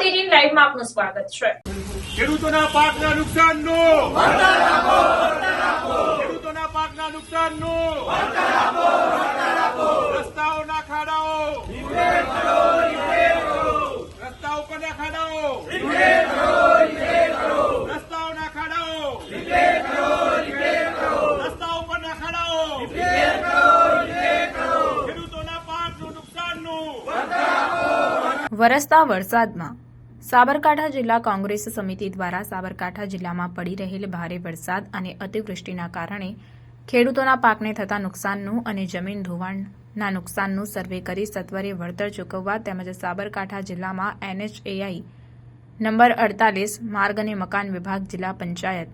18 લાઈવમાં આપનું સ્વાગત છે। ખેડૂતોના પાકના નુકસાનનું વળતર આપો, ખેડૂતોના પાકના નુકસાનનું વળતર આપો, રસ્તાઓના ખાડાઓ રિપેર કરો, રસ્તા ઉપરના ખાડાઓ રિપેર કરો, રસ્તાઓના ખાડાઓ રિપેર કરો, રસ્તા ઉપરના ખાડાઓ રિપેર કરો, ખેડૂતોના પાકનું નુકસાનનું વળતર આપો। વરસતા વરસાદમાં સાબરકાંઠા જિલ્લા કોંગ્રેસ સમિતિ દ્વારા સાબરકાંઠા જિલ્લામાં પડી રહેલ ભારે વરસાદ અને અતિવૃષ્ટિના કારણે ખેડૂતોના પાકને થતા નુકસાનનું અને જમીન ધોવાણના નુકસાનનું સર્વે કરી સત્વરે વળતર ચૂકવવા તેમજ સાબરકાંઠા જિલ્લામાં NHAI નંબર 48 માર્ગ અને મકાન વિભાગ, જિલ્લા પંચાયત,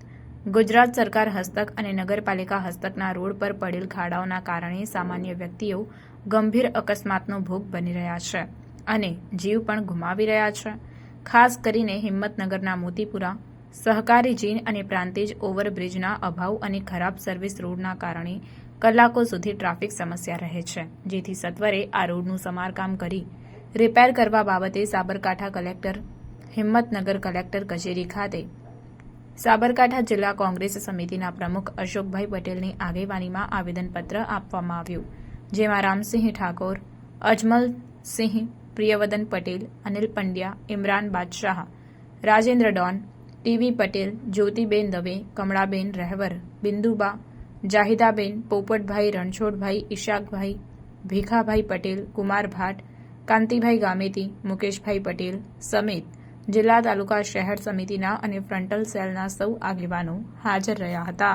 ગુજરાત સરકાર હસ્તક અને નગરપાલિકા હસ્તકના રોડ પર પડેલ ખાડાઓના કારણે સામાન્ય વ્યક્તિઓ ગંભીર અકસ્માતનો ભોગ બની રહ્યા છે અને જીવ પણ ગુમાવી રહ્યા છે। ખાસ કરીને હિંમતનગરના મોતીપુરા, સહકારી જીન અને પ્રાંતિજ ઓવરબ્રિજના અભાવ અને ખરાબ સર્વિસ રોડના કારણે કલાકો સુધી ટ્રાફિક સમસ્યા રહે છે, જેથી સત્વરે આ રોડનું સમારકામ કરી રિપેર કરવા બાબતે સાબરકાંઠા કલેક્ટર, હિંમતનગર કલેક્ટર કચેરી ખાતે સાબરકાંઠા જિલ્લા કોંગ્રેસ સમિતિના પ્રમુખ અશોકભાઈ પટેલની આગેવાનીમાં આવેદનપત્ર આપવામાં આવ્યું, જેમાં રામસિંહ ઠાકોર, અજમલસિંહ, પ્રિયવદન પટેલ, અનિલ પંડ્યા, ઇમરાન બાદશાહ, રાજેન્દ્ર ડોન, ટીવી પટેલ, જ્યોતિબેન દવે, કમળાબેન રહેવર, બિંદુબા, જાહિદાબેન, પોપટભાઈ, રણછોડભાઈ, ઈશાકભાઈ, ભીખાભાઈ પટેલ, કુમાર ભાટ, કાંતિભાઈ ગામેતી, મુકેશભાઈ પટેલ સમેત જિલ્લા તાલુકા શહેર સમિતિના અને ફ્રન્ટલ સેલના સૌ આગેવાનો હાજર રહ્યા હતા।